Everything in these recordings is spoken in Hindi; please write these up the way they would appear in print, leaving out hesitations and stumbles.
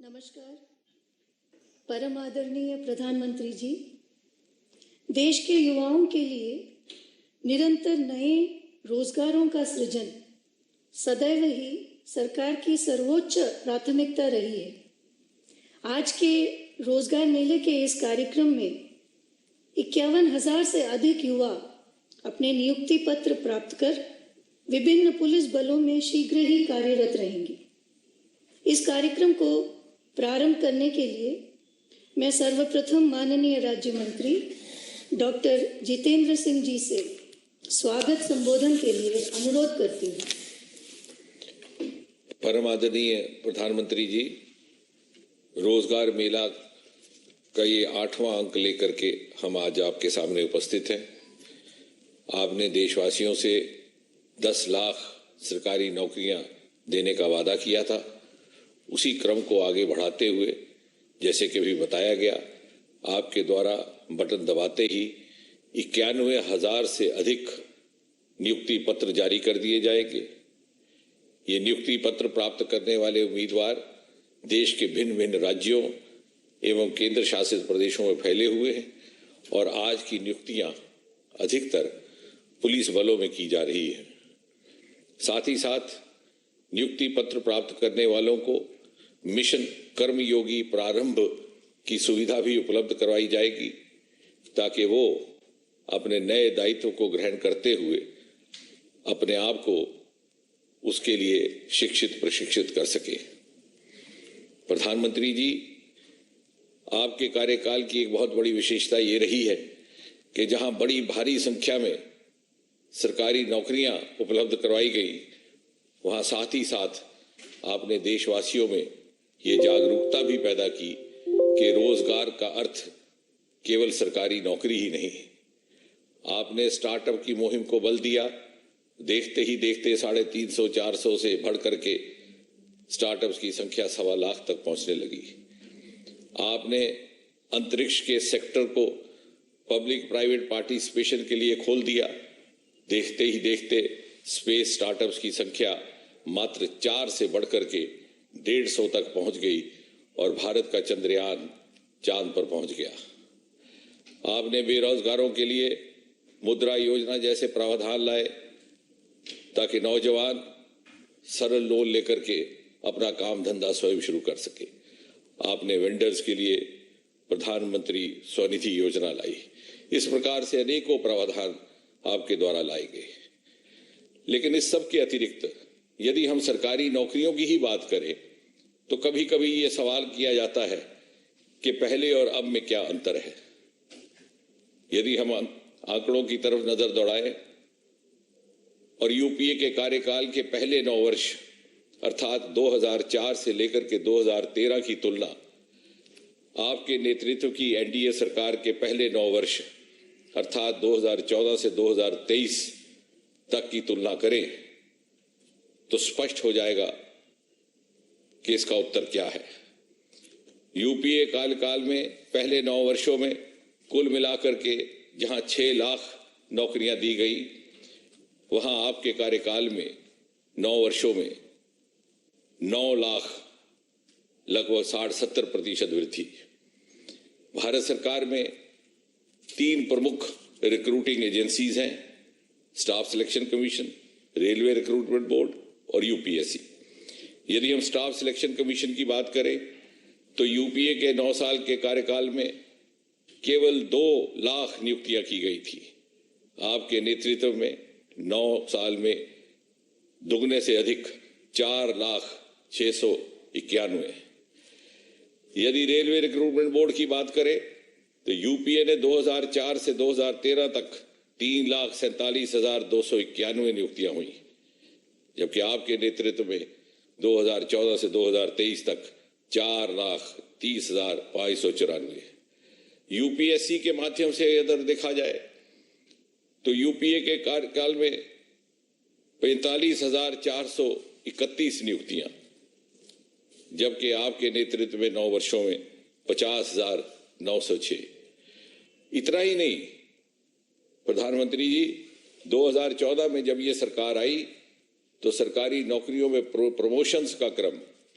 नमस्कार। परम आदरणीय प्रधानमंत्री जी, देश के युवाओं के लिए निरंतर नए रोजगारों का सृजन सदैव ही सरकार की सर्वोच्च प्राथमिकता रही है। आज के रोजगार मेले के इस कार्यक्रम में 51,000 से अधिक युवा अपने नियुक्ति पत्र प्राप्त कर विभिन्न पुलिस बलों में शीघ्र ही कार्यरत रहेंगे। इस कार्यक्रम को प्रारंभ करने के लिए मैं सर्वप्रथम माननीय राज्य मंत्री डॉक्टर जितेंद्र सिंह जी से स्वागत संबोधन के लिए अनुरोध करती हूँ। परम आदरणीय प्रधानमंत्री जी, रोजगार मेला का ये 8वां अंक लेकर के हम आज आपके सामने उपस्थित हैं। आपने देशवासियों से 10 लाख सरकारी नौकरियां देने का वादा किया था। उसी क्रम को आगे बढ़ाते हुए, जैसे कि भी बताया गया, आपके द्वारा बटन दबाते ही 91,000 से अधिक नियुक्ति पत्र जारी कर दिए जाएंगे। ये नियुक्ति पत्र प्राप्त करने वाले उम्मीदवार देश के भिन्न भिन्न राज्यों एवं केंद्र शासित प्रदेशों में फैले हुए हैं और आज की नियुक्तियां अधिकतर पुलिस बलों में की जा रही है। साथ ही साथ नियुक्ति पत्र प्राप्त करने वालों को मिशन कर्मयोगी प्रारंभ की सुविधा भी उपलब्ध करवाई जाएगी, ताकि वो अपने नए दायित्व को ग्रहण करते हुए अपने आप को उसके लिए शिक्षित प्रशिक्षित कर सके। प्रधानमंत्री जी, आपके कार्यकाल की एक बहुत बड़ी विशेषता ये रही है कि जहां बड़ी भारी संख्या में सरकारी नौकरियां उपलब्ध करवाई गई, वहां साथ ही साथ आपने देशवासियों में ये जागरूकता भी पैदा की कि रोजगार का अर्थ केवल सरकारी नौकरी ही नहीं। आपने स्टार्टअप की मुहिम को बल दिया। देखते ही देखते 350-400 से बढ़ करके स्टार्टअप्स की संख्या 1.25 लाख तक पहुंचने लगी। आपने अंतरिक्ष के सेक्टर को पब्लिक प्राइवेट पार्टिसिपेशन के लिए खोल दिया। देखते ही देखते स्पेस स्टार्टअप्स की संख्या मात्र 4 से बढ़कर के 150 तक पहुंच गई और भारत का चंद्रयान चांद पर पहुंच गया। आपने बेरोजगारों के लिए मुद्रा योजना जैसे प्रावधान लाए ताकि नौजवान सरल लोन लेकर के अपना काम धंधा स्वयं शुरू कर सके। आपने वेंडर्स के लिए प्रधानमंत्री स्वनिधि योजना लाई। इस प्रकार से अनेकों प्रावधान आपके द्वारा लाए गए। लेकिन इस सब के अतिरिक्त यदि हम सरकारी नौकरियों की ही बात करें तो कभी कभी ये सवाल किया जाता है कि पहले और अब में क्या अंतर है। यदि हम आंकड़ों की तरफ नजर दौड़ाएं और यूपीए के कार्यकाल के पहले 9 वर्ष अर्थात 2004 से लेकर के 2013 की तुलना आपके नेतृत्व की एनडीए सरकार के पहले 9 वर्ष अर्थात 2014 से 2023 तक की तुलना करें तो स्पष्ट हो जाएगा कि इसका उत्तर क्या है। यूपीए काल में पहले 9 वर्षों में कुल मिलाकर के जहां 6 लाख नौकरियां दी गई, वहां आपके कार्यकाल में 9 वर्षों में 9 लाख लगभग 60-70% वृद्धि। भारत सरकार में 3 प्रमुख रिक्रूटिंग एजेंसीज हैं, staff selection commission, railway recruitment board और यूपीएससी। यदि हम स्टाफ सिलेक्शन कमीशन की बात करें तो यूपीए के 9 साल के कार्यकाल में केवल 2 लाख नियुक्तियां की गई थी। आपके नेतृत्व में 9 साल में दुगने से अधिक 4,691। यदि रेलवे रिक्रूटमेंट बोर्ड की बात करें तो यूपीए ने 2004 से 2013 तक 3,47,291 नियुक्तियां हुई, जबकि आपके नेतृत्व में 2014 से 2023 तक 4,30,594। यूपीएससी के माध्यम से अगर देखा जाए तो यूपीए के कार्यकाल में 45,431 नियुक्तियां, जबकि आपके नेतृत्व में 9 वर्षों में 50,906। इतना ही नहीं प्रधानमंत्री जी, 2014 में जब ये सरकार आई तो सरकारी नौकरियों में प्रमोशंस का क्रम,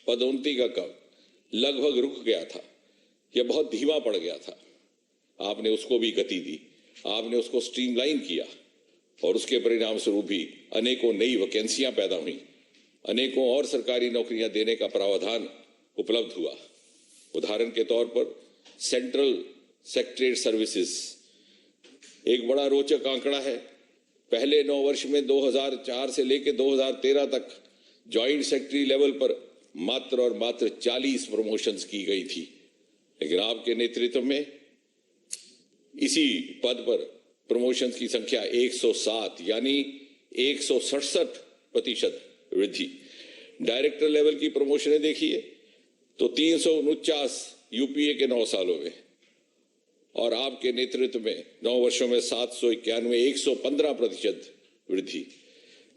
पदोन्नति का क्रम लगभग रुक गया था या बहुत धीमा पड़ गया था, आपने उसको भी गति दी, आपने उसको स्ट्रीमलाइन किया और उसके परिणाम स्वरूप भी अनेकों नई वैकेंसियां पैदा हुई, अनेकों और सरकारी नौकरियां देने का प्रावधान उपलब्ध हुआ। उदाहरण के तौर पर सेंट्रल सेक्रेटरीट सर्विसेज एक बड़ा रोचक आंकड़ा है। पहले 9 वर्ष में 2004 से लेकर 2013 तक जॉइंट सेक्रेटरी लेवल पर मात्र और मात्र 40 प्रमोशंस की गई थी, लेकिन आपके नेतृत्व में इसी पद पर प्रमोशंस की संख्या 107 यानी 167% वृद्धि। डायरेक्टर लेवल की प्रमोशनें देखिए तो 349 यूपीए के 9 सालों में, और आपके नेतृत्व में 9 वर्षों में 791 115% वृद्धि।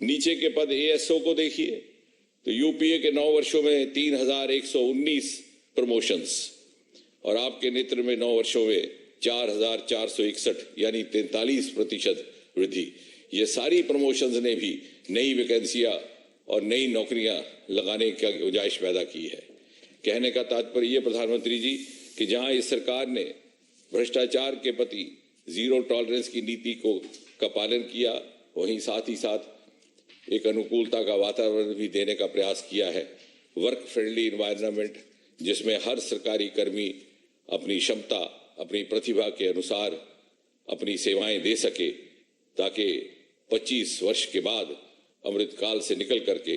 नीचे के पद एएसओ को देखिए तो यूपीए के 9 वर्षों में 3119 प्रमोशंस और आपके नेतृत्व में 9 वर्षों में 4461 यानी 43% वृद्धि। ये सारी प्रमोशंस ने भी नई वैकेंसियां और नई नौकरियां लगाने का गुंजाइश पैदा की है। कहने का तात्पर्य ये प्रधानमंत्री जी कि जहां इस सरकार ने भ्रष्टाचार के प्रति जीरो टॉलरेंस की नीति का पालन किया, वहीं साथ ही साथ एक अनुकूलता का वातावरण भी देने का प्रयास किया है। वर्क फ्रेंडली एनवायरनमेंट जिसमें हर सरकारी कर्मी अपनी क्षमता, अपनी प्रतिभा के अनुसार अपनी सेवाएं दे सके, ताकि 25 वर्ष के बाद अमृतकाल से निकल करके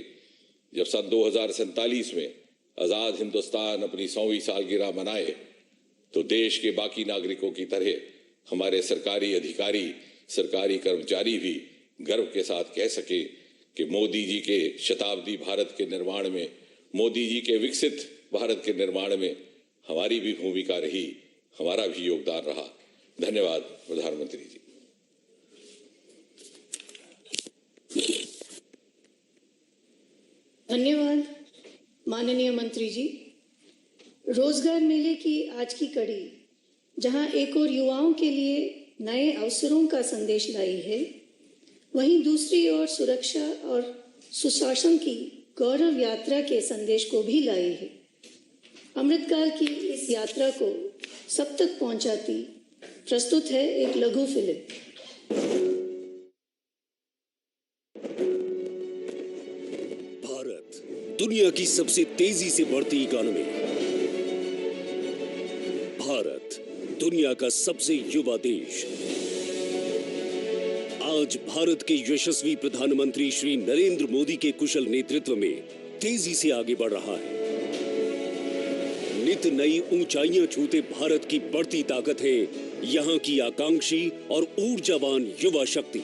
जब सन 2047 में आजाद हिंदुस्तान अपनी 100वीं सालगिरह मनाए तो देश के बाकी नागरिकों की तरह हमारे सरकारी अधिकारी, सरकारी कर्मचारी भी गर्व के साथ कह सके कि मोदी जी के शताब्दी भारत के निर्माण में, मोदी जी के विकसित भारत के निर्माण में हमारी भी भूमिका रही, हमारा भी योगदान रहा। धन्यवाद प्रधानमंत्री जी। धन्यवाद माननीय मंत्री जी। रोजगार मेले की आज की कड़ी जहां एक और युवाओं के लिए नए अवसरों का संदेश लाई है, वहीं दूसरी ओर सुरक्षा और सुशासन की गौरव यात्रा के संदेश को भी लाई है। अमृतकाल की इस यात्रा को सब तक पहुंचाती प्रस्तुत है एक लघु फिल्म। भारत दुनिया की सबसे तेजी से बढ़ती इकोनॉमी, भारत दुनिया का सबसे युवा देश। आज भारत के यशस्वी प्रधानमंत्री श्री नरेंद्र मोदी के कुशल नेतृत्व में तेजी से आगे बढ़ रहा है। नित नई ऊंचाइयां छूते भारत की बढ़ती ताकत है यहां की आकांक्षी और ऊर्जावान युवा शक्ति।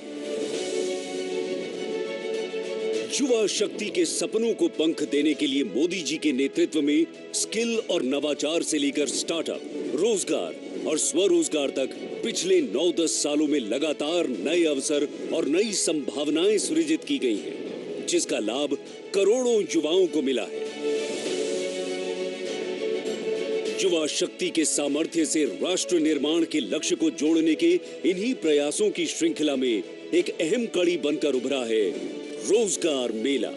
युवा शक्ति के सपनों को पंख देने के लिए मोदी जी के नेतृत्व में स्किल और नवाचार से लेकर स्टार्टअप, रोजगार और स्वरोजगार तक पिछले 9-10 सालों में लगातार नए अवसर और नई संभावनाएं सृजित की गई हैं, जिसका लाभ करोड़ों युवाओं को मिला है। युवा शक्ति के सामर्थ्य से राष्ट्र निर्माण के लक्ष्य को जोड़ने के इन्हीं प्रयासों की श्रृंखला में एक अहम कड़ी बनकर उभरा है रोजगार मेला।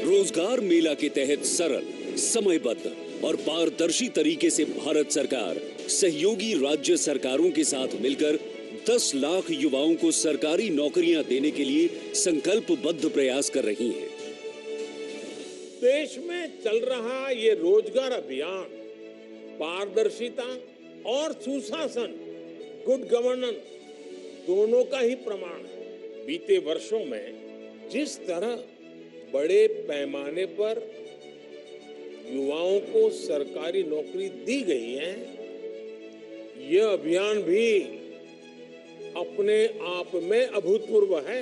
रोजगार मेला के तहत सरल, समयबद्ध और पारदर्शी तरीके से भारत सरकार सहयोगी राज्य सरकारों के साथ मिलकर 10 लाख युवाओं को सरकारी नौकरियां देने के लिए संकल्पबद्ध प्रयास कर रही है। देश में चल रहा ये रोजगार अभियान पारदर्शिता और सुशासन, गुड गवर्नेंस दोनों का ही प्रमाण है। बीते वर्षों में जिस तरह बड़े पैमाने पर युवाओं को सरकारी नौकरी दी गई है, यह अभियान भी अपने आप में अभूतपूर्व है।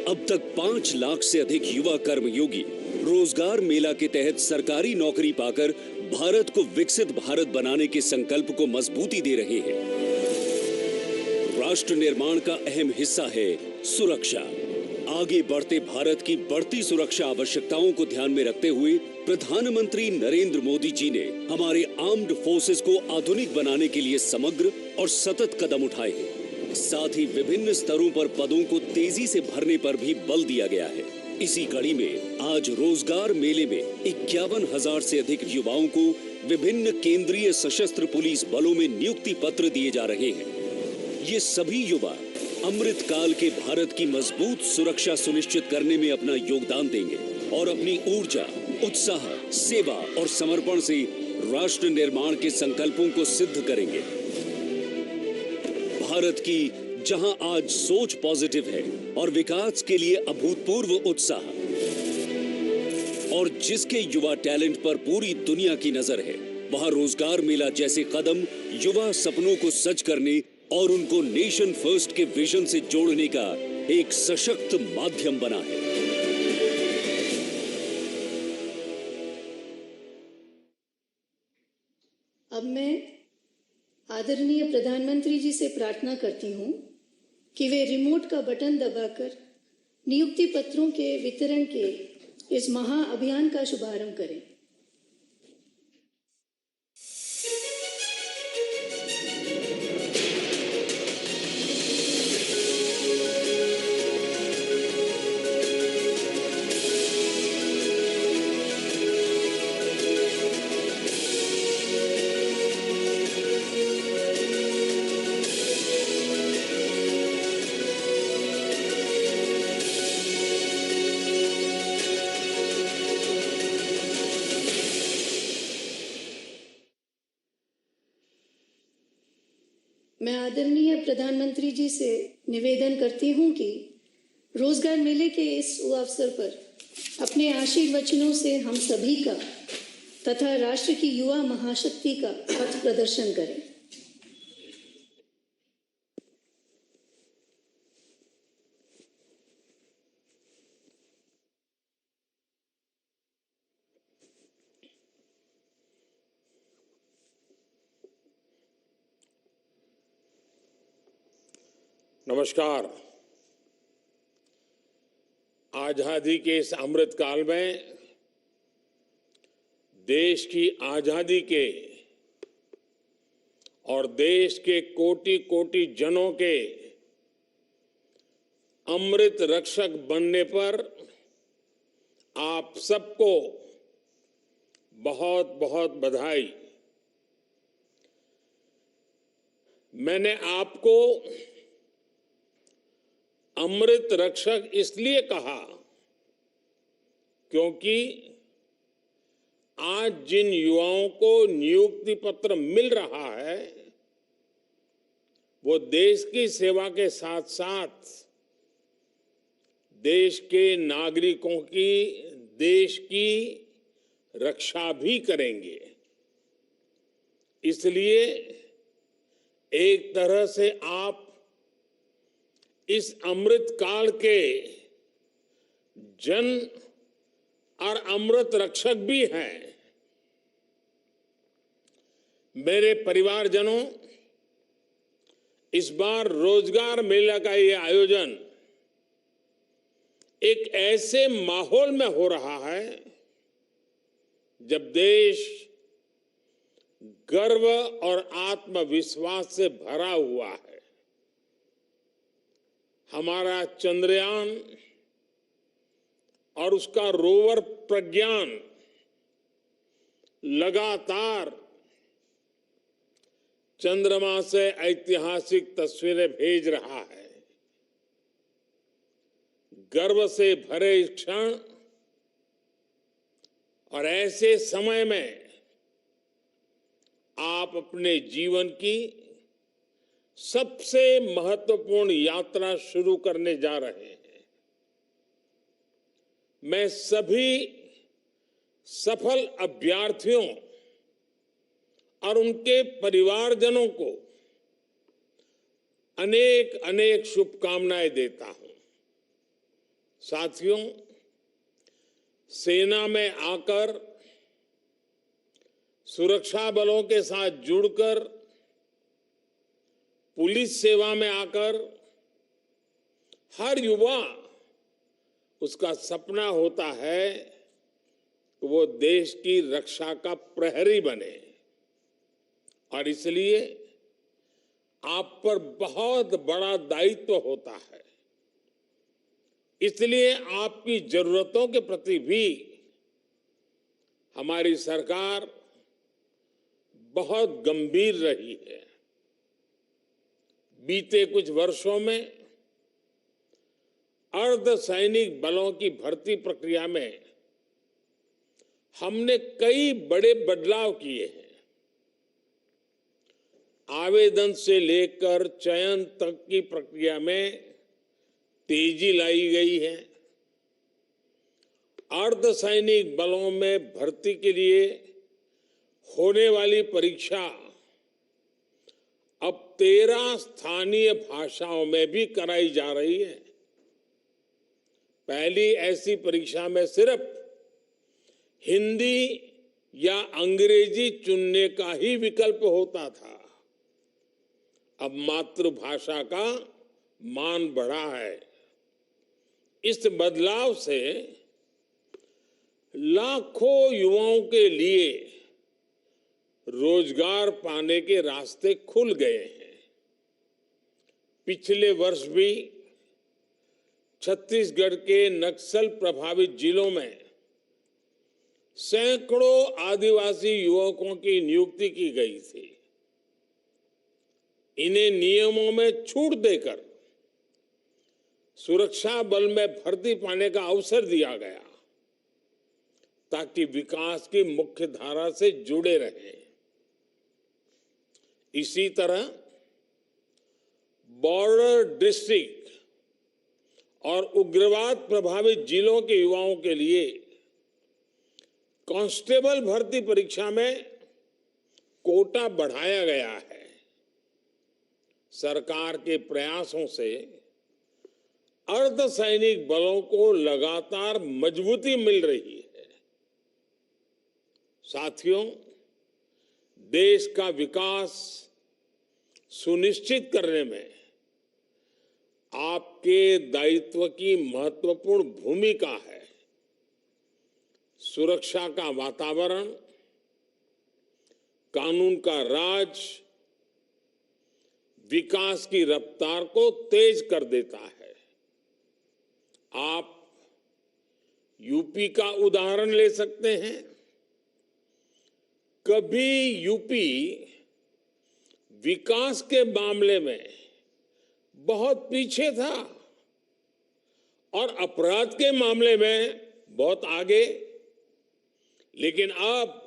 अब तक 5 लाख से अधिक युवा कर्मयोगी रोजगार मेला के तहत सरकारी नौकरी पाकर भारत को विकसित भारत बनाने के संकल्प को मजबूती दे रहे हैं। राष्ट्र निर्माण का अहम हिस्सा है सुरक्षा। आगे बढ़ते भारत की बढ़ती सुरक्षा आवश्यकताओं को ध्यान में रखते हुए प्रधानमंत्री नरेंद्र मोदी जी ने हमारे आर्म्ड फोर्सेस को आधुनिक बनाने के लिए समग्र और सतत कदम उठाए हैं। साथ ही विभिन्न स्तरों पर पदों को तेजी से भरने पर भी बल दिया गया है। इसी कड़ी में आज रोजगार मेले में 51,000 से अधिक युवाओं को विभिन्न केंद्रीय सशस्त्र पुलिस बलों में नियुक्ति पत्र दिए जा रहे हैं। ये सभी युवा अमृत काल के भारत की मजबूत सुरक्षा सुनिश्चित करने में अपना योगदान देंगे और अपनी ऊर्जा, उत्साह, सेवा और समर्पण से राष्ट्र निर्माण के संकल्पों को सिद्ध करेंगे। भारत की जहां आज सोच पॉजिटिव है और विकास के लिए अभूतपूर्व उत्साह, और जिसके युवा टैलेंट पर पूरी दुनिया की नजर है, वहां रोजगार मेला जैसे कदम युवा सपनों को सच करने और उनको नेशन फर्स्ट के विजन से जोड़ने का एक सशक्त माध्यम बना है। अब मैं आदरणीय प्रधानमंत्री जी से प्रार्थना करती हूं कि वे रिमोट का बटन दबाकर नियुक्ति पत्रों के वितरण के इस महाअभियान का शुभारंभ करें। मैं आदरणीय प्रधानमंत्री जी से निवेदन करती हूं कि रोजगार मेले के इस अवसर पर अपने आशीर्वचनों से हम सभी का तथा राष्ट्र की युवा महाशक्ति का पथ प्रदर्शन करें। नमस्कार। आजादी के इस अमृत काल में देश की आजादी के और देश के कोटि कोटि जनों के अमृत रक्षक बनने पर आप सबको बहुत बहुत बधाई। मैंने आपको अमृत रक्षक इसलिए कहा क्योंकि आज जिन युवाओं को नियुक्ति पत्र मिल रहा है वो देश की सेवा के साथ साथ देश के नागरिकों की, देश की रक्षा भी करेंगे। इसलिए एक तरह से आप इस अमृत काल के जन और अमृत रक्षक भी हैं। मेरे परिवारजनों, इस बार रोजगार मेला का ये आयोजन एक ऐसे माहौल में हो रहा है जब देश गर्व और आत्मविश्वास से भरा हुआ है। हमारा चंद्रयान और उसका रोवर प्रज्ञान लगातार चंद्रमा से ऐतिहासिक तस्वीरें भेज रहा है। गर्व से भरे इस क्षण और ऐसे समय में आप अपने जीवन की सबसे महत्वपूर्ण यात्रा शुरू करने जा रहे हैं। मैं सभी सफल अभ्यर्थियों और उनके परिवारजनों को अनेक अनेक शुभकामनाएं देता हूं। साथियों, सेना में आकर सुरक्षा बलों के साथ जुड़कर पुलिस सेवा में आकर हर युवा उसका सपना होता है कि वो देश की रक्षा का प्रहरी बने। और इसलिए आप पर बहुत बड़ा दायित्व होता है इसलिए आपकी जरूरतों के प्रति भी हमारी सरकार बहुत गंभीर रही है। बीते कुछ वर्षों में अर्धसैनिक बलों की भर्ती प्रक्रिया में हमने कई बड़े बदलाव किए हैं। आवेदन से लेकर चयन तक की प्रक्रिया में तेजी लाई गई है। अर्धसैनिक बलों में भर्ती के लिए होने वाली परीक्षा अब 13 स्थानीय भाषाओं में भी कराई जा रही है। पहली ऐसी परीक्षा में सिर्फ हिंदी या अंग्रेजी चुनने का ही विकल्प होता था। अब मातृभाषा का मान बढ़ा है। इस बदलाव से लाखों युवाओं के लिए रोजगार पाने के रास्ते खुल गए हैं। पिछले वर्ष भी छत्तीसगढ़ के नक्सल प्रभावित जिलों में सैकड़ों आदिवासी युवकों की नियुक्ति की गई थी। इन्हें नियमों में छूट देकर सुरक्षा बल में भर्ती पाने का अवसर दिया गया ताकि विकास की मुख्य धारा से जुड़े रहें। इसी तरह बॉर्डर डिस्ट्रिक्ट और उग्रवाद प्रभावित जिलों के युवाओं के लिए कांस्टेबल भर्ती परीक्षा में कोटा बढ़ाया गया है। सरकार के प्रयासों से अर्धसैनिक बलों को लगातार मजबूती मिल रही है। साथियों, देश का विकास सुनिश्चित करने में आपके दायित्व की महत्वपूर्ण भूमिका है। सुरक्षा का वातावरण, कानून का राज विकास की रफ्तार को तेज कर देता है। आप यूपी का उदाहरण ले सकते हैं। कभी यूपी विकास के मामले में बहुत पीछे था और अपराध के मामले में बहुत आगे, लेकिन अब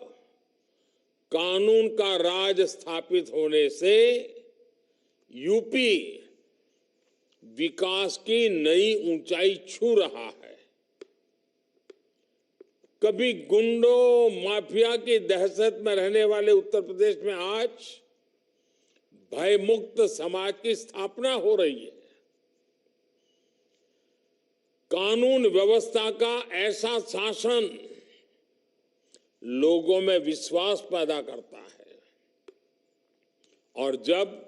कानून का राज स्थापित होने से यूपी विकास की नई ऊंचाई छू रहा है। कभी गुंडों माफिया की दहशत में रहने वाले उत्तर प्रदेश में आज भयमुक्त समाज की स्थापना हो रही है। कानून व्यवस्था का ऐसा शासन लोगों में विश्वास पैदा करता है और जब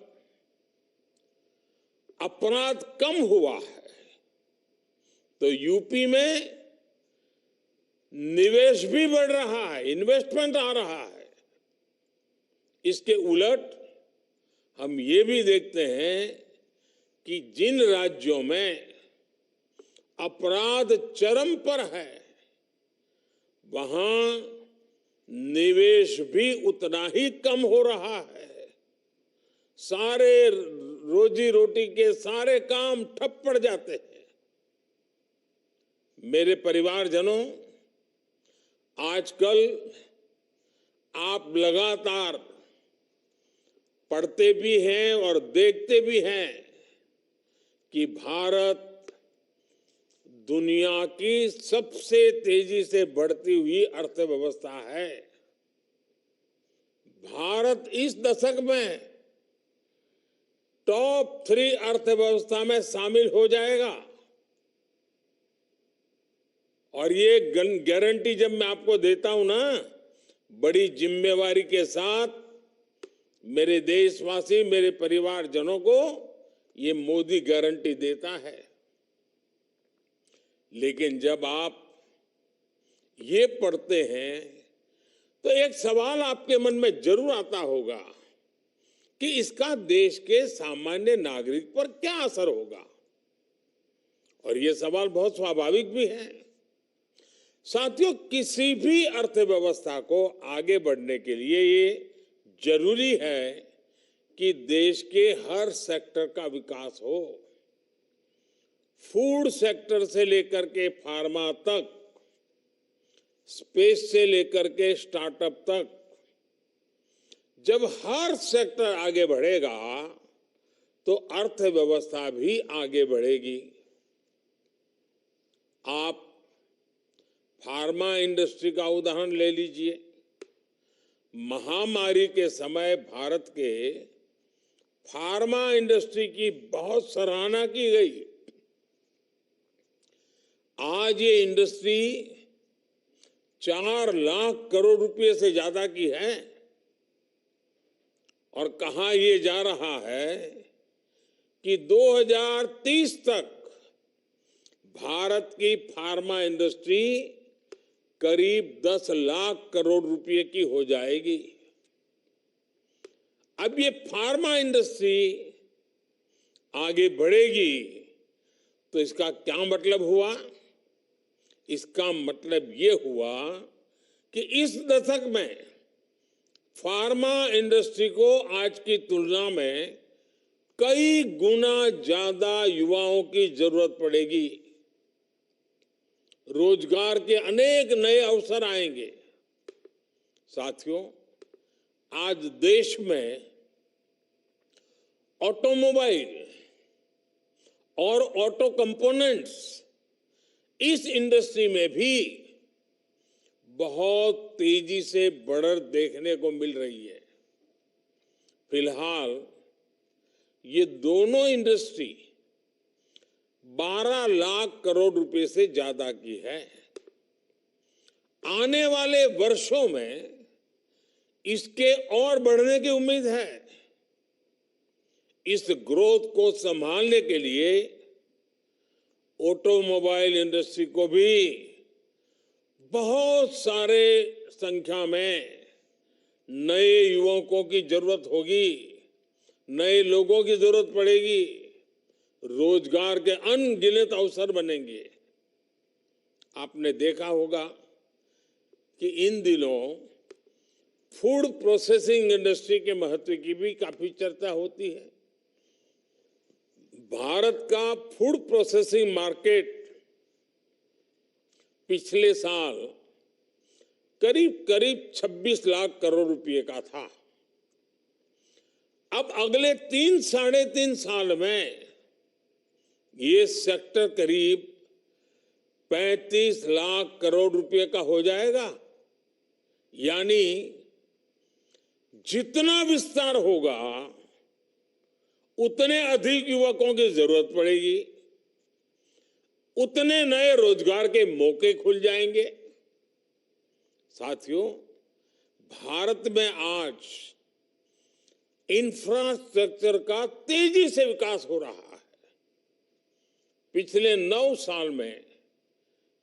अपराध कम हुआ है तो यूपी में निवेश भी बढ़ रहा है, इन्वेस्टमेंट आ रहा है। इसके उलट हम ये भी देखते हैं कि जिन राज्यों में अपराध चरम पर है वहां निवेश भी उतना ही कम हो रहा है। सारे रोजी रोटी के सारे काम ठप पड़ जाते हैं। मेरे परिवारजनों, आजकल आप लगातार पढ़ते भी हैं और देखते भी हैं कि भारत दुनिया की सबसे तेजी से बढ़ती हुई अर्थव्यवस्था है। भारत इस दशक में टॉप 3 अर्थव्यवस्था में शामिल हो जाएगा और ये गारंटी जब मैं आपको देता हूं ना, बड़ी जिम्मेवारी के साथ मेरे देशवासी, मेरे परिवारजनों को ये मोदी गारंटी देता है। लेकिन जब आप ये पढ़ते हैं तो एक सवाल आपके मन में जरूर आता होगा कि इसका देश के सामान्य नागरिक पर क्या असर होगा। और ये सवाल बहुत स्वाभाविक भी है। साथियों, किसी भी अर्थव्यवस्था को आगे बढ़ने के लिए ये जरूरी है कि देश के हर सेक्टर का विकास हो। फूड सेक्टर से लेकर के फार्मा तक, स्पेस से लेकर के स्टार्टअप तक, जब हर सेक्टर आगे बढ़ेगा तो अर्थव्यवस्था भी आगे बढ़ेगी। आप फार्मा इंडस्ट्री का उदाहरण ले लीजिए। महामारी के समय भारत के फार्मा इंडस्ट्री की बहुत सराहना की गई। आज ये इंडस्ट्री 4 लाख करोड़ रुपए से ज्यादा की है और कहा ये जा रहा है कि 2030 तक भारत की फार्मा इंडस्ट्री करीब 10 लाख करोड़ रुपए की हो जाएगी। अब ये फार्मा इंडस्ट्री आगे बढ़ेगी तो इसका क्या मतलब हुआ? इसका मतलब ये हुआ कि इस दशक में फार्मा इंडस्ट्री को आज की तुलना में कई गुना ज्यादा युवाओं की जरूरत पड़ेगी। रोजगार के अनेक नए अवसर आएंगे। साथियों, आज देश में ऑटोमोबाइल और ऑटो कंपोनेंट्स, इस इंडस्ट्री में भी बहुत तेजी से बढ़त देखने को मिल रही है। फिलहाल ये दोनों इंडस्ट्री 12 लाख करोड़ रुपए से ज्यादा की है। आने वाले वर्षों में इसके और बढ़ने की उम्मीद है। इस ग्रोथ को संभालने के लिए ऑटोमोबाइल इंडस्ट्री को भी बहुत सारे संख्या में नए युवकों की जरूरत होगी, नए लोगों की जरूरत पड़ेगी, रोजगार के अनगिनत अवसर बनेंगे। आपने देखा होगा कि इन दिनों फूड प्रोसेसिंग इंडस्ट्री के महत्व की भी काफी चर्चा होती है। भारत का फूड प्रोसेसिंग मार्केट पिछले साल करीब 26 लाख करोड़ रुपए का था। अब अगले 3-3.5 साल में ये सेक्टर करीब 35 लाख करोड़ रुपए का हो जाएगा। यानी जितना विस्तार होगा उतने अधिक युवकों की जरूरत पड़ेगी, उतने नए रोजगार के मौके खुल जाएंगे। साथियों, भारत में आज इंफ्रास्ट्रक्चर का तेजी से विकास हो रहा है। पिछले 9 साल में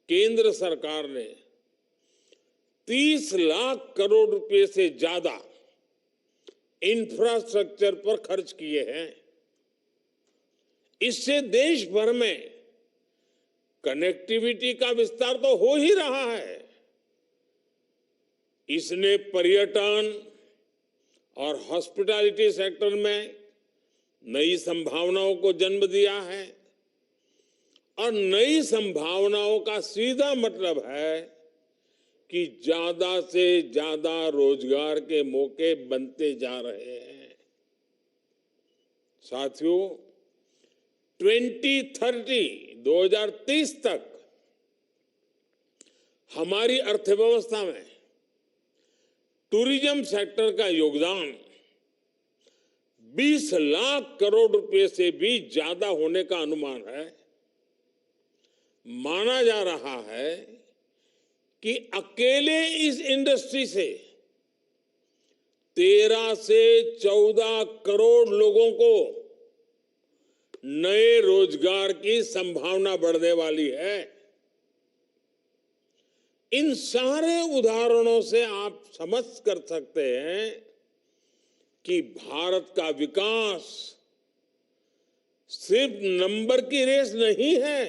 केंद्र सरकार ने 30 लाख करोड़ रुपए से ज्यादा इंफ्रास्ट्रक्चर पर खर्च किए हैं। इससे देश भर में कनेक्टिविटी का विस्तार तो हो ही रहा है। इसने पर्यटन और हॉस्पिटैलिटी सेक्टर में नई संभावनाओं को जन्म दिया है और नई संभावनाओं का सीधा मतलब है कि ज्यादा से ज्यादा रोजगार के मौके बनते जा रहे हैं। साथियों, 2030 तक हमारी अर्थव्यवस्था में टूरिज्म सेक्टर का योगदान 20 लाख करोड़ रुपए से भी ज्यादा होने का अनुमान है। माना जा रहा है कि अकेले इस इंडस्ट्री से 13 से 14 करोड़ लोगों को नए रोजगार की संभावना बढ़ने वाली है। इन सारे उदाहरणों से आप समझ कर सकते हैं कि भारत का विकास सिर्फ नंबर की रेस नहीं है,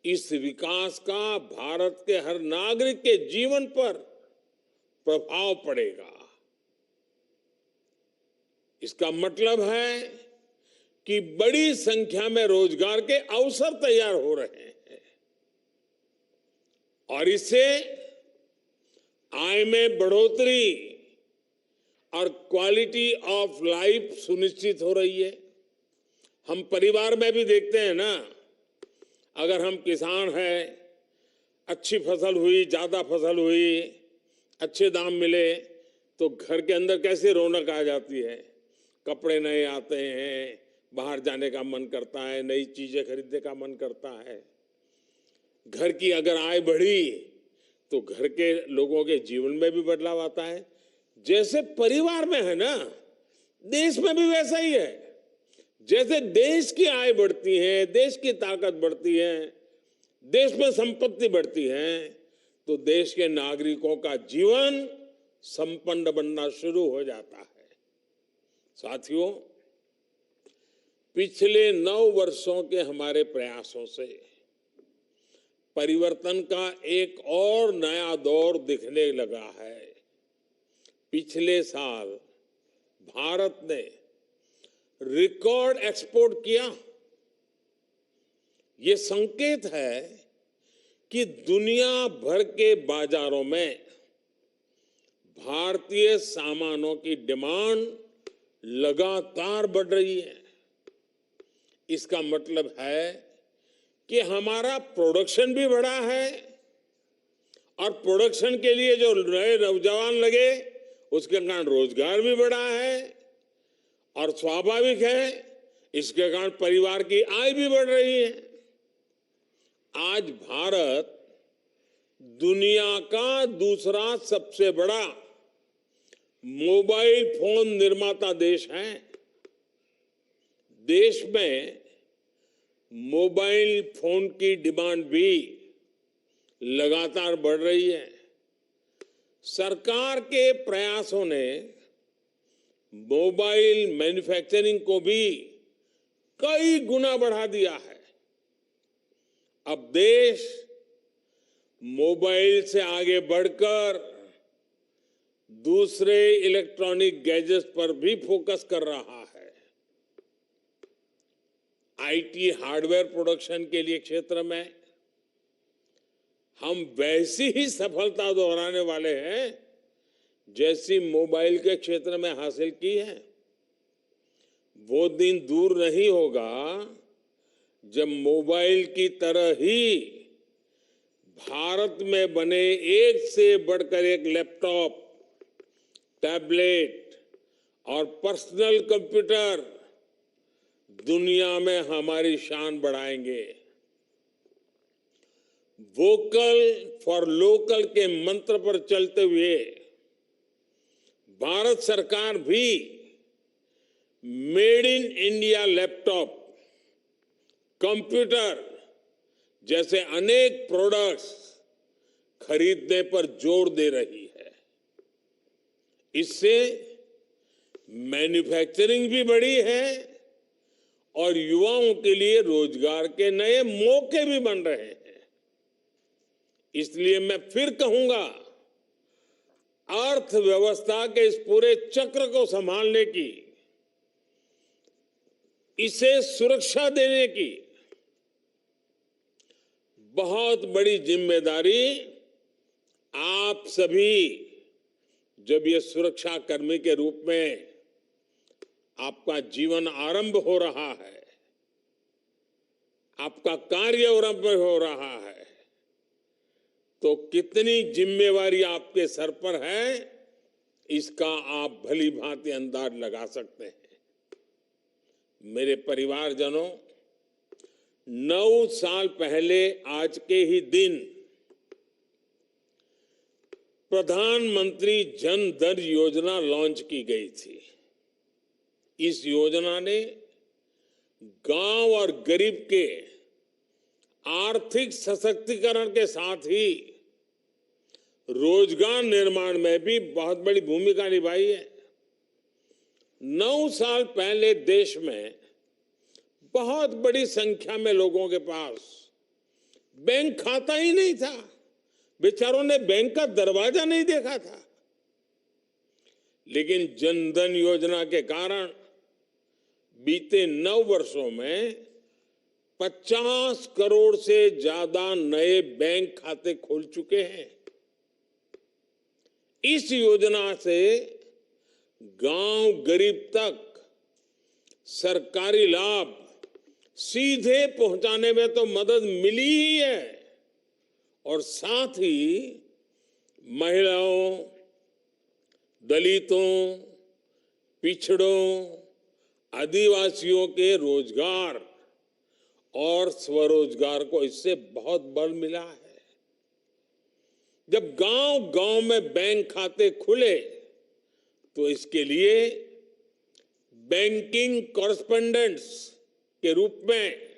इस विकास का भारत के हर नागरिक के जीवन पर प्रभाव पड़ेगा। इसका मतलब है कि बड़ी संख्या में रोजगार के अवसर तैयार हो रहे हैं और इससे आय में बढ़ोतरी और क्वालिटी ऑफ लाइफ सुनिश्चित हो रही है। हम परिवार में भी देखते हैं ना, अगर हम किसान हैं, अच्छी फसल हुई, ज्यादा फसल हुई, अच्छे दाम मिले तो घर के अंदर कैसे रौनक आ जाती है। कपड़े नए आते हैं, बाहर जाने का मन करता है, नई चीजें खरीदने का मन करता है। घर की अगर आय बढ़ी तो घर के लोगों के जीवन में भी बदलाव आता है। जैसे परिवार में है ना, देश में भी वैसा ही है। जैसे देश की आय बढ़ती है, देश की ताकत बढ़ती है, देश में संपत्ति बढ़ती है, तो देश के नागरिकों का जीवन संपन्न बनना शुरू हो जाता है। साथियों, पिछले 9 वर्षों के हमारे प्रयासों से परिवर्तन का एक और नया दौर दिखने लगा है। पिछले साल भारत ने रिकॉर्ड एक्सपोर्ट किया। ये संकेत है कि दुनिया भर के बाजारों में भारतीय सामानों की डिमांड लगातार बढ़ रही है। इसका मतलब है कि हमारा प्रोडक्शन भी बढ़ा है और प्रोडक्शन के लिए जो नए नौजवान लगे उसके कारण रोजगार भी बढ़ा है और स्वाभाविक है इसके कारण परिवार की आय भी बढ़ रही है। आज भारत दुनिया का दूसरा सबसे बड़ा मोबाइल फोन निर्माता देश है। देश में मोबाइल फोन की डिमांड भी लगातार बढ़ रही है। सरकार के प्रयासों ने मोबाइल मैन्युफैक्चरिंग को भी कई गुना बढ़ा दिया है। अब देश मोबाइल से आगे बढ़कर दूसरे इलेक्ट्रॉनिक गैजेट्स पर भी फोकस कर रहा है। आईटी हार्डवेयर प्रोडक्शन के लिए क्षेत्र में हम वैसी ही सफलता दोहराने वाले हैं जैसी मोबाइल के क्षेत्र में हासिल की है। वो दिन दूर नहीं होगा जब मोबाइल की तरह ही भारत में बने एक से बढ़कर एक लैपटॉप, टैबलेट और पर्सनल कंप्यूटर दुनिया में हमारी शान बढ़ाएंगे। वोकल फॉर लोकल के मंत्र पर चलते हुए भारत सरकार भी made in India laptop, computer जैसे अनेक प्रोडक्ट्स खरीदने पर जोर दे रही है। इससे मैन्युफैक्चरिंग भी बढ़ी है और युवाओं के लिए रोजगार के नए मौके भी बन रहे हैं। इसलिए मैं फिर कहूंगा, अर्थव्यवस्था के इस पूरे चक्र को संभालने की, इसे सुरक्षा देने की बहुत बड़ी जिम्मेदारी आप सभी, जब ये सुरक्षा कर्मी के रूप में आपका जीवन आरंभ हो रहा है, आपका कार्य आरंभ हो रहा है, तो कितनी जिम्मेवारी आपके सर पर है इसका आप भली भांति अंदाज लगा सकते हैं। मेरे परिवारजनों, 9 साल पहले आज के ही दिन प्रधानमंत्री जन धन योजना लॉन्च की गई थी। इस योजना ने गांव और गरीब के आर्थिक सशक्तिकरण के साथ ही रोजगार निर्माण में भी बहुत बड़ी भूमिका निभाई है। 9 साल पहले देश में बहुत बड़ी संख्या में लोगों के पास बैंक खाता ही नहीं था, बेचारों ने बैंक का दरवाजा नहीं देखा था। लेकिन जनधन योजना के कारण बीते 9 वर्षों में 50 करोड़ से ज्यादा नए बैंक खाते खोल चुके हैं। इस योजना से गांव गरीब तक सरकारी लाभ सीधे पहुंचाने में तो मदद मिली ही है, और साथ ही महिलाओं, दलितों, पिछड़ों, आदिवासियों के रोजगार और स्वरोजगार को इससे बहुत बल मिला है। जब गांव-गांव में बैंक खाते खुले तो इसके लिए बैंकिंग कॉरेस्पोंडेंट्स के रूप में,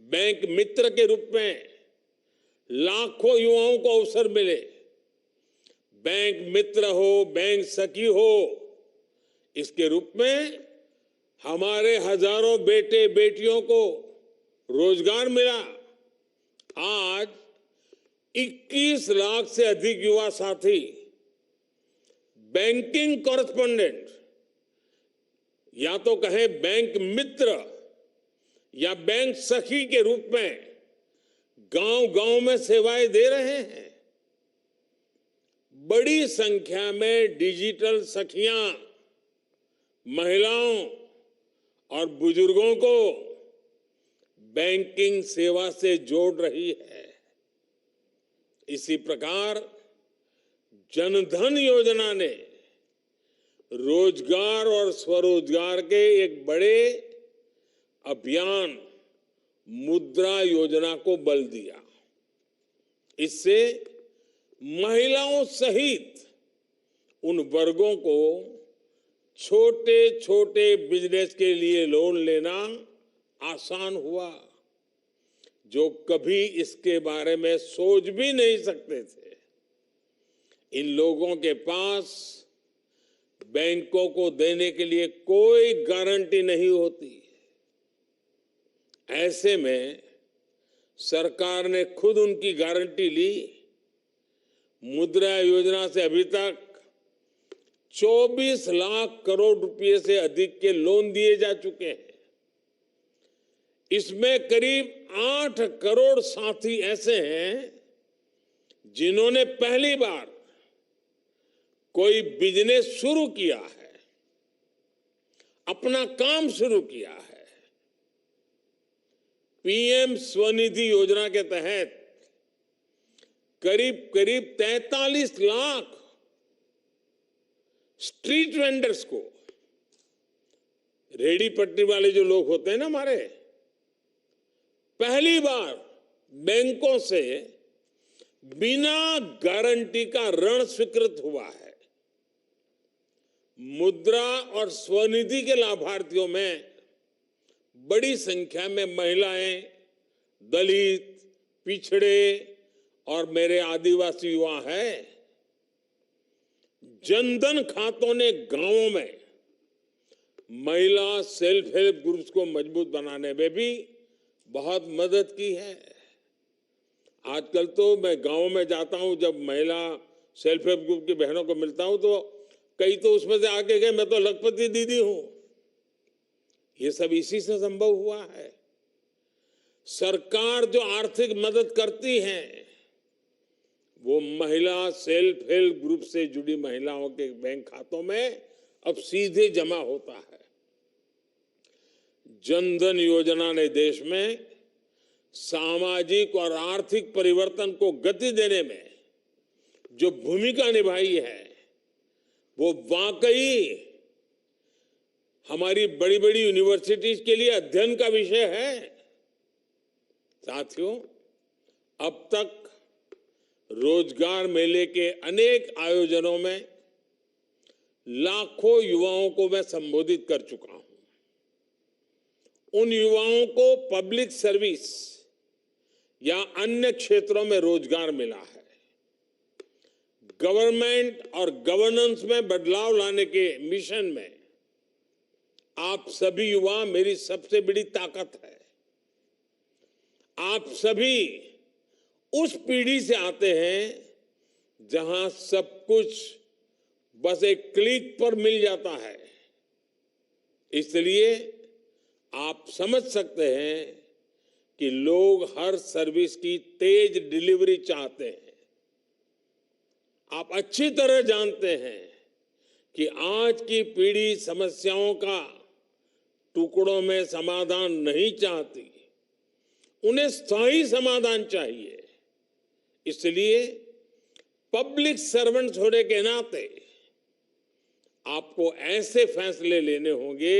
बैंक मित्र के रूप में लाखों युवाओं को अवसर मिले। बैंक मित्र हो, बैंक सखी हो, इसके रूप में हमारे हजारों बेटे बेटियों को रोजगार मिला। आज 21 लाख से अधिक युवा साथी बैंकिंग कॉरेस्पोंडेंट, या तो कहें बैंक मित्र या बैंक सखी के रूप में गांव-गांव में सेवाएं दे रहे हैं। बड़ी संख्या में डिजिटल सखियां महिलाओं और बुजुर्गों को बैंकिंग सेवा से जोड़ रही है। इसी प्रकार जनधन योजना ने रोजगार और स्वरोजगार के एक बड़े अभियान मुद्रा योजना को बल दिया। इससे महिलाओं सहित उन वर्गों को छोटे छोटे बिजनेस के लिए लोन लेना आसान हुआ जो कभी इसके बारे में सोच भी नहीं सकते थे। इन लोगों के पास बैंकों को देने के लिए कोई गारंटी नहीं होती। ऐसे में सरकार ने खुद उनकी गारंटी ली। मुद्रा योजना से अभी तक 24 लाख करोड़ रुपए से अधिक के लोन दिए जा चुके हैं। इसमें करीब 8 करोड़ साथी ऐसे हैं जिन्होंने पहली बार कोई बिजनेस शुरू किया है, अपना काम शुरू किया है। पीएम स्वनिधि योजना के तहत करीब करीब 43 लाख स्ट्रीट वेंडर्स को, रेडी पटरी वाले जो लोग होते हैं ना हमारे, पहली बार बैंकों से बिना गारंटी का ऋण स्वीकृत हुआ है। मुद्रा और स्वनिधि के लाभार्थियों में बड़ी संख्या में महिलाएं, दलित, पिछड़े और मेरे आदिवासी युवा हैं। जनधन खातों ने गांवों में महिला सेल्फ हेल्प ग्रुप्स को मजबूत बनाने में भी बहुत मदद की है। आजकल तो मैं गांव में जाता हूं, जब महिला सेल्फ हेल्प ग्रुप की बहनों को मिलता हूं तो कई तो उसमें से आगे गए, मैं तो लखपति दीदी हूं। ये सब इसी से संभव हुआ है। सरकार जो आर्थिक मदद करती है वो महिला सेल्फ हेल्प ग्रुप से जुड़ी महिलाओं के बैंक खातों में अब सीधे जमा होता है। जनधन योजना ने देश में सामाजिक और आर्थिक परिवर्तन को गति देने में जो भूमिका निभाई है वो वाकई हमारी बड़ी बड़ी यूनिवर्सिटीज के लिए अध्ययन का विषय है। साथियों, अब तक रोजगार मेले के अनेक आयोजनों में लाखों युवाओं को मैं संबोधित कर चुका हूं। उन युवाओं को पब्लिक सर्विस या अन्य क्षेत्रों में रोजगार मिला है। गवर्नमेंट और गवर्नेंस में बदलाव लाने के मिशन में आप सभी युवा मेरी सबसे बड़ी ताकत है। आप सभी उस पीढ़ी से आते हैं जहां सब कुछ बस एक क्लिक पर मिल जाता है। इसलिए आप समझ सकते हैं कि लोग हर सर्विस की तेज डिलीवरी चाहते हैं। आप अच्छी तरह जानते हैं कि आज की पीढ़ी समस्याओं का टुकड़ों में समाधान नहीं चाहती, उन्हें स्थायी समाधान चाहिए। इसलिए पब्लिक सर्वेंट्स होने के नाते आपको ऐसे फैसले लेने होंगे,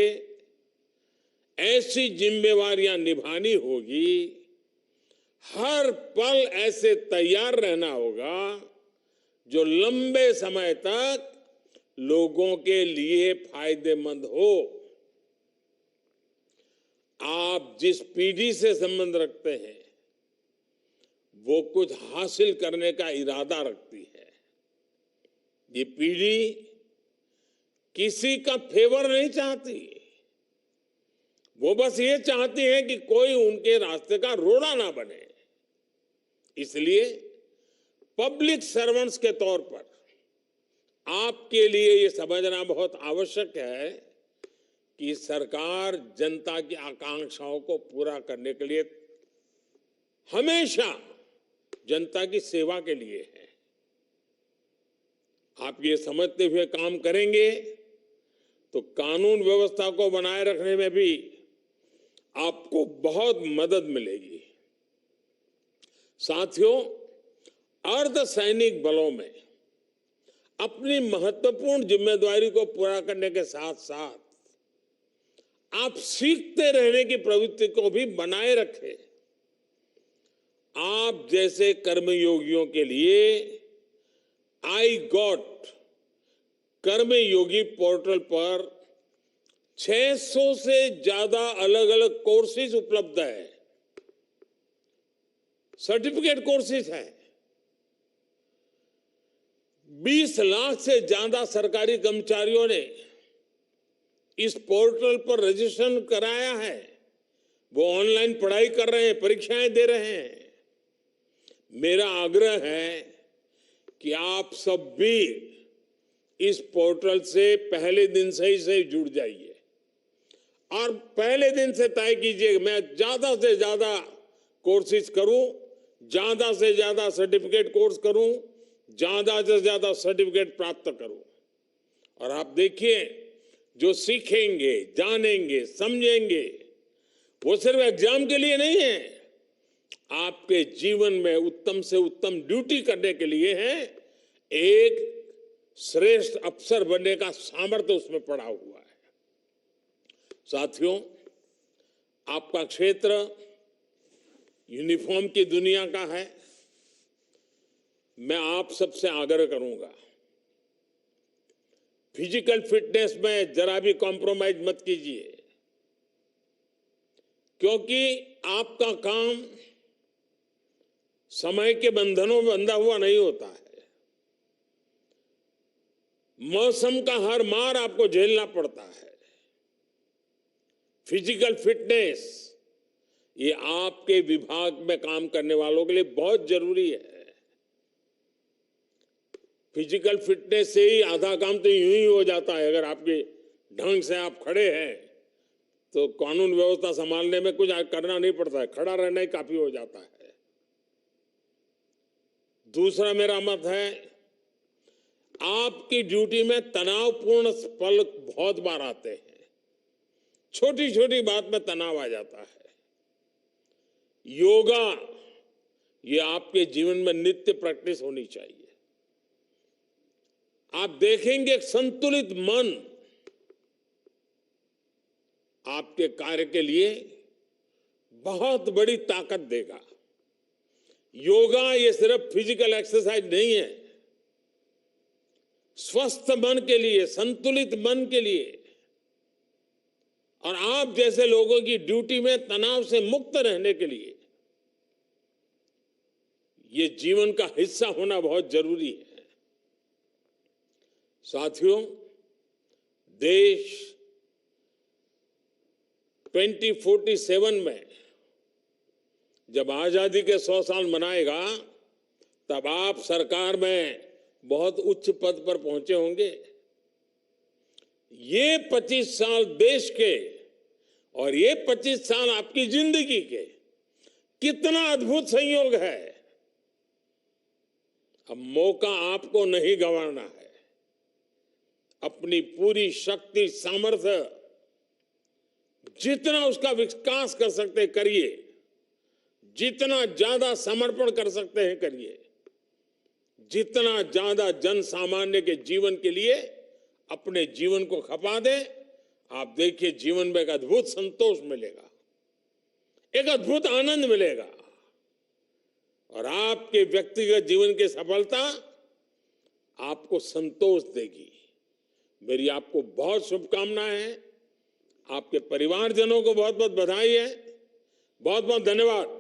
ऐसी जिम्मेवारियां निभानी होगी, हर पल ऐसे तैयार रहना होगा जो लंबे समय तक लोगों के लिए फायदेमंद हो। आप जिस पीढ़ी से संबंध रखते हैं वो कुछ हासिल करने का इरादा रखती है। ये पीढ़ी किसी का फेवर नहीं चाहती, वो बस ये चाहती है कि कोई उनके रास्ते का रोड़ा ना बने। इसलिए पब्लिक सर्वेंट्स के तौर पर आपके लिए ये समझना बहुत आवश्यक है कि सरकार जनता की आकांक्षाओं को पूरा करने के लिए हमेशा जनता की सेवा के लिए है। आप ये समझते हुए काम करेंगे तो कानून व्यवस्था को बनाए रखने में भी आपको बहुत मदद मिलेगी। साथियों, अर्धसैनिक बलों में अपनी महत्वपूर्ण जिम्मेदारी को पूरा करने के साथ साथ आप सीखते रहने की प्रवृत्ति को भी बनाए रखें। आप जैसे कर्मयोगियों के लिए आई गॉट कर्मयोगी पोर्टल पर 600 से ज्यादा अलग अलग कोर्सेज उपलब्ध है, सर्टिफिकेट कोर्सेज हैं। 20 लाख से ज्यादा सरकारी कर्मचारियों ने इस पोर्टल पर रजिस्ट्रेशन कराया है। वो ऑनलाइन पढ़ाई कर रहे हैं, परीक्षाएं दे रहे हैं। मेरा आग्रह है कि आप सब भी इस पोर्टल से पहले दिन से जुड़ जाइए और पहले दिन से तय कीजिए मैं ज्यादा से ज्यादा कोर्सेज करूं, ज्यादा से ज्यादा सर्टिफिकेट कोर्स करूं, ज्यादा से ज्यादा सर्टिफिकेट प्राप्त करूं। और आप देखिए, जो सीखेंगे, जानेंगे, समझेंगे, वो सिर्फ एग्जाम के लिए नहीं है, आपके जीवन में उत्तम से उत्तम ड्यूटी करने के लिए है। एक श्रेष्ठ अफसर बनने का सामर्थ्य उसमें पड़ा हुआ है। साथियों, आपका क्षेत्र यूनिफॉर्म की दुनिया का है। मैं आप सबसे आग्रह करूंगा, फिजिकल फिटनेस में जरा भी कॉम्प्रोमाइज मत कीजिए, क्योंकि आपका काम समय के बंधनों में बंधा हुआ नहीं होता है। मौसम का हर मार आपको झेलना पड़ता है। फिजिकल फिटनेस ये आपके विभाग में काम करने वालों के लिए बहुत जरूरी है। फिजिकल फिटनेस से ही आधा काम तो यूं ही हो जाता है। अगर आपके ढंग से आप खड़े हैं तो कानून व्यवस्था संभालने में कुछ करना नहीं पड़ता है, खड़ा रहना ही काफी हो जाता है। दूसरा मेरा मत है, आपकी ड्यूटी में तनावपूर्ण पल बहुत बार आते हैं। छोटी छोटी बात में तनाव आ जाता है। योगा ये आपके जीवन में नित्य प्रैक्टिस होनी चाहिए। आप देखेंगे एक संतुलित मन आपके कार्य के लिए बहुत बड़ी ताकत देगा। योगा ये सिर्फ फिजिकल एक्सरसाइज नहीं है। स्वस्थ मन के लिए, संतुलित मन के लिए और आप जैसे लोगों की ड्यूटी में तनाव से मुक्त रहने के लिए ये जीवन का हिस्सा होना बहुत जरूरी है। साथियों, देश 2047 में जब आजादी के 100 साल मनाएगा तब आप सरकार में बहुत उच्च पद पर पहुंचे होंगे। ये 25 साल देश के और ये 25 साल आपकी जिंदगी के कितना अद्भुत संयोग है। अब मौका आपको नहीं गंवाना है। अपनी पूरी शक्ति सामर्थ्य जितना उसका विकास कर सकते हैं करिए, जितना ज्यादा समर्पण कर सकते हैं करिए, जितना ज्यादा जन सामान्य के जीवन के लिए अपने जीवन को खपा दे। आप देखिए जीवन में एक अद्भुत संतोष मिलेगा, एक अद्भुत आनंद मिलेगा और आपके व्यक्तिगत जीवन की सफलता आपको संतोष देगी। मेरी आपको बहुत शुभकामनाएं हैं। आपके परिवारजनों को बहुत बहुत बधाई है। बहुत बहुत धन्यवाद।